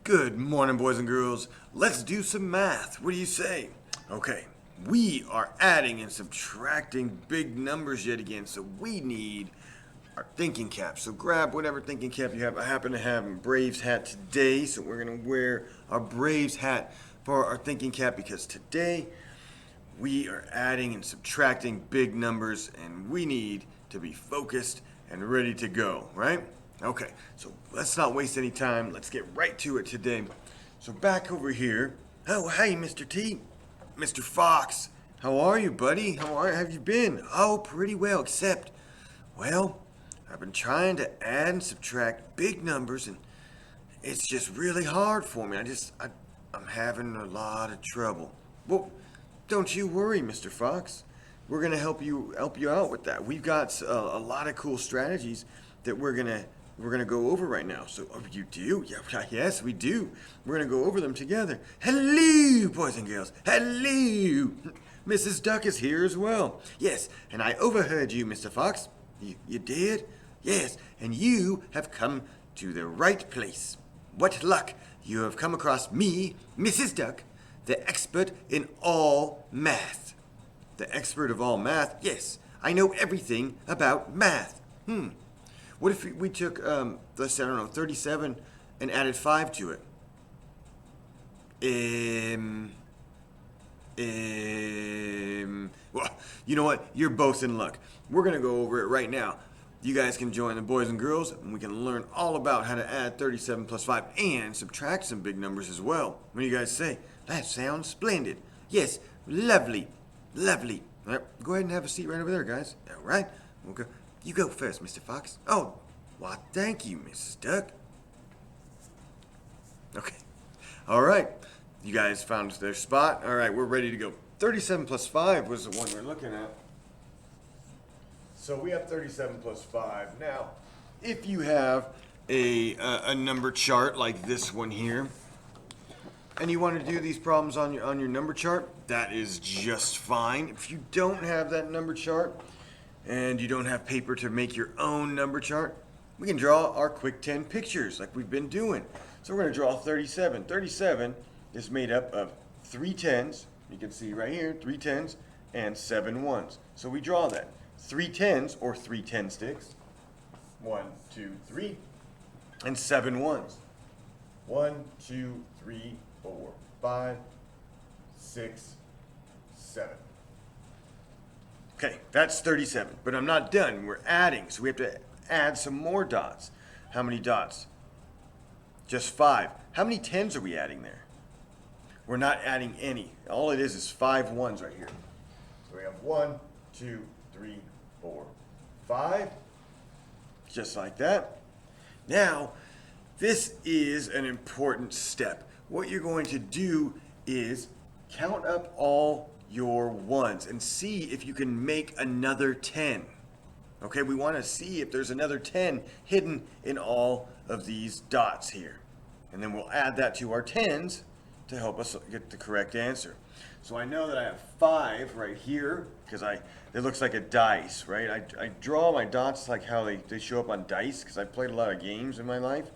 Good morning, boys and girls. Let's do some math. What do you say? Okay, we are adding and subtracting big numbers yet again, so we need our thinking cap. So grab whatever thinking cap you have. I happen to have a Braves hat today, so we're going to wear our Braves hat for our thinking cap because today we are adding and subtracting big numbers and we need to be focused and ready to go, right? Okay, so let's not waste any time. Let's get right to it today. So back over here. Oh, hey, Mr. T. Mr. Fox. How are you, buddy? Have you been? Oh, pretty well, except, well, I've been trying to add and subtract big numbers and it's just really hard for me. I'm having a lot of trouble. Well, don't you worry, Mr. Fox. We're gonna help you out with that. We've got a lot of cool strategies that we're gonna go over right now. So, oh, you do? Yeah, yes, we do. We're gonna go over them together. Hello, boys and girls. Hello. Mrs. Duck is here as well. Yes, and I overheard you, Mr. Fox. You did? Yes, and you have come to the right place. What luck! You have come across me, Mrs. Duck, the expert in all math. The expert of all math? Yes, I know everything about math. What if we took, let's say, I don't know, 37 and added 5 to it? Well, you know what? You're both in luck. We're going to go over it right now. You guys can join the boys and girls, and we can learn all about how to add 37 plus 5 and subtract some big numbers as well. What do you guys say? That sounds splendid. Yes, lovely. Lovely. All right, go ahead and have a seat right over there, guys. All right. We'll go. You go first, Mr. Fox. Oh, well, thank you, Mrs. Duck. Okay. All right. You guys found their spot. All right, we're ready to go. 37 plus 5 was the one we're looking at. So we have 37 plus 5. Now, if you have a number chart like this one here, and you want to do these problems on your number chart, that is just fine. If you don't have that number chart and you don't have paper to make your own number chart, we can draw our quick 10 pictures like we've been doing. So we're going to draw 37. 37 is made up of 3 tens. You can see right here, 3 tens and 7 ones. So we draw that. 3 tens or 3 10 sticks. 1, 2, 3. And 7 ones. 1, 2, 3, 4, 5, 6, 7. Okay, that's 37, but I'm not done. We're adding, so we have to add some more dots. How many dots? Just 5. How many tens are we adding there? We're not adding any. All it is 5 ones right here. So we have 1, 2, 3, 4, 5. Just like that. Now, this is an important step. What you're going to do is count up all your ones and see if you can make another 10. Okay, we want to see if there's another 10 hidden in all of these dots here. And then we'll add that to our tens to help us get the correct answer. So I know that I have 5 right here because it looks like a dice, right? I draw my dots like how they show up on dice because I've played a lot of games in my life.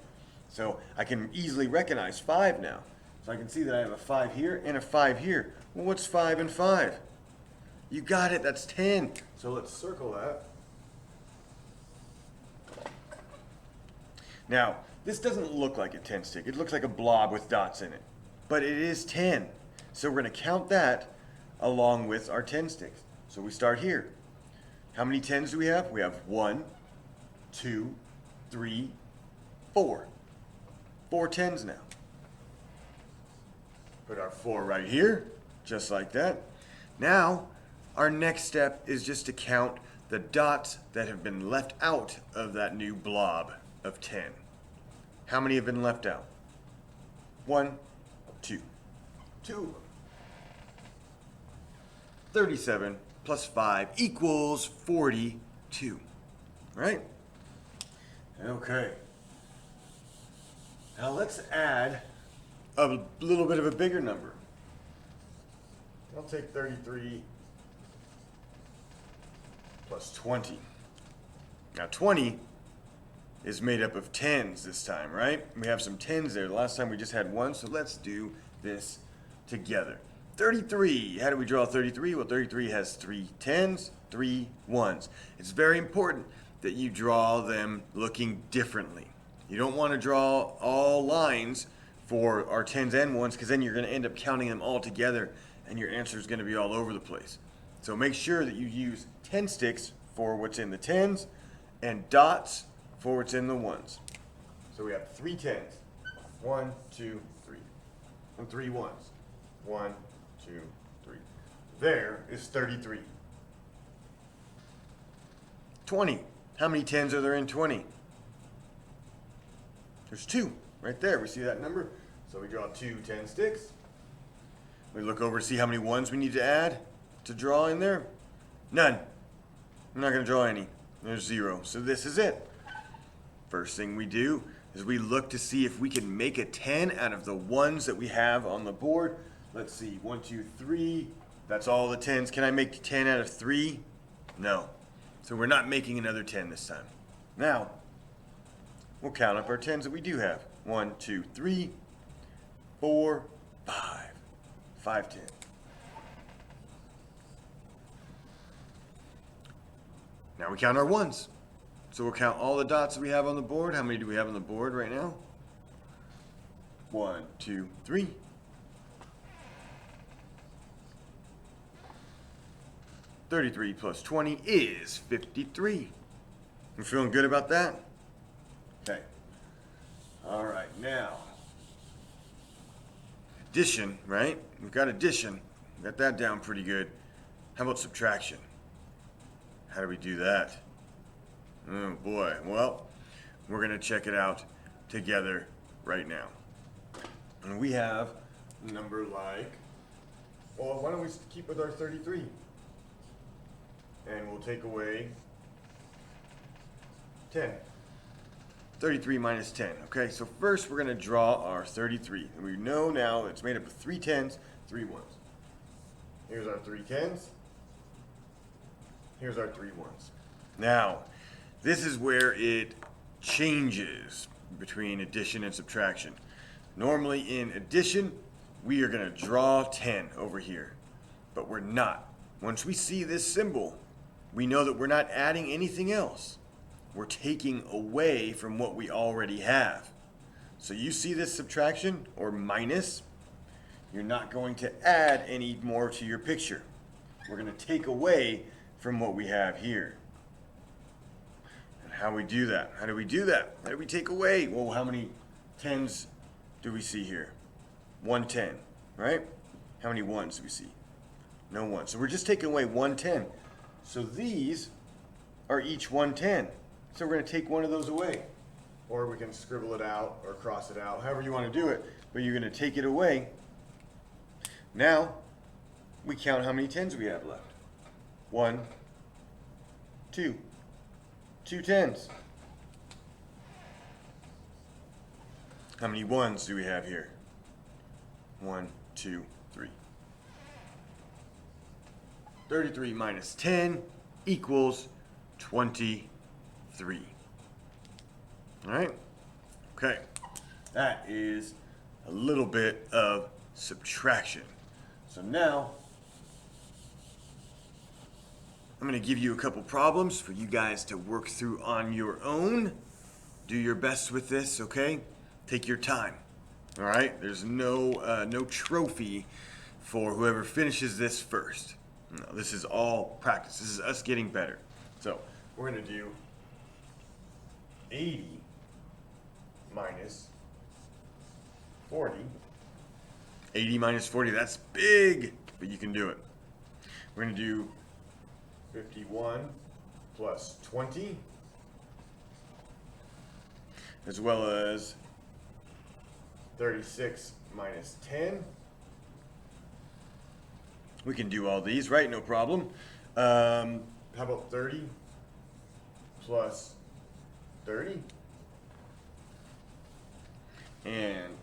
So I can easily recognize 5 now. So I can see that I have a 5 here and a 5 here. Well, what's 5 and 5? You got it, that's 10. So let's circle that. Now, this doesn't look like a 10 stick. It looks like a blob with dots in it. But it is 10. So we're going to count that along with our 10 sticks. So we start here. How many 10s do we have? We have 1, 2, 3, 4. 4 10s now. Put our 4 right here, just like that. Now, our next step is just to count the dots that have been left out of that new blob of 10. How many have been left out? 1, 2. 2. 37 plus 5 equals 42. Right? Okay. Now let's add a little bit of a bigger number. I'll take 33 plus 20. Now 20 is made up of tens this time, right? We have some tens there. The last time we just had one, so let's do this together. 33. How do we draw 33? Well, 33 has 3 tens, 3 ones. It's very important that you draw them looking differently. You don't want to draw all lines for our tens and ones, because then you're going to end up counting them all together and your answer is going to be all over the place. So make sure that you use 10 sticks for what's in the tens and dots for what's in the ones. So we have 3 tens. 1, 2, 3. And 3 ones. 1, 2, 3. There is 33. 20. How many tens are there in 20? There's 2 right there. We see that number. So we draw 2 10 sticks. We look over to see how many ones we need to add to draw in there. None. I'm not going to draw any. There's 0. So this is it. First thing we do is we look to see if we can make a 10 out of the ones that we have on the board. Let's see. 1, 2, 3. That's all the 10s. Can I make 10 out of 3? No. So we're not making another 10 this time. Now, we'll count up our 10s that we do have. 1, 2, 3, 4, 5. 5 10. Now we count our ones. So we'll count all the dots that we have on the board. How many do we have on the board right now? 1, 2, 3. 33 plus 20 is 53. You feeling good about that? Okay. All right, now. Addition, right? We've got addition. We got that down pretty good. How about subtraction? How do we do that? Oh boy. Well, we're going to check it out together right now. And we have a number like, well, why don't we keep with our 33? And we'll take away 10. 33 minus 10. Okay, so first we're going to draw our 33. And we know now it's made up of 3 tens, 3 ones. Here's our 3 tens. Here's our 3 ones. Now, this is where it changes between addition and subtraction. Normally in addition, we are going to draw 10 over here, but we're not. Once we see this symbol, we know that we're not adding anything else. We're taking away from what we already have. So you see this subtraction or minus, you're not going to add any more to your picture. We're going to take away from what we have here. And how we do that? How do we do that? How do we take away? Well, how many tens do we see here? 1 10, right? How many ones do we see? No one. So we're just taking away 1 10. So these are each 1 10. So we're going to take one of those away. Or we can scribble it out or cross it out, however you want to do it. But you're going to take it away. Now, we count how many 10s we have left. 1, 2. 2 10s. How many ones do we have here? 1, 2, 3. 33 minus 10 equals 23. All right? Okay. That is a little bit of subtraction. So now, I'm going to give you a couple problems for you guys to work through on your own. Do your best with this, okay? Take your time. All right? There's no trophy for whoever finishes this first. No, this is all practice. This is us getting better. So we're going to do 80 minus 40. 80 minus 40, that's big, but you can do it. We're going to do 51 plus 20, as well as 36 minus 10. We can do all these, right? No problem. How about 30 plus 30? And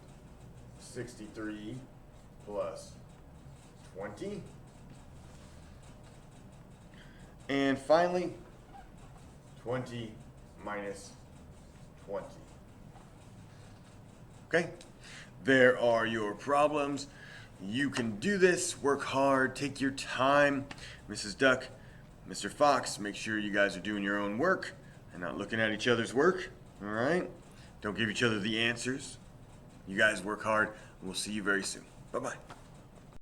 63 plus 20. And finally, 20 minus 20. Okay? There are your problems. You can do this. Work hard. Take your time. Mrs. Duck, Mr. Fox, make sure you guys are doing your own work and not looking at each other's work. All right? Don't give each other the answers. You guys work hard. We'll see you very soon. Bye-bye.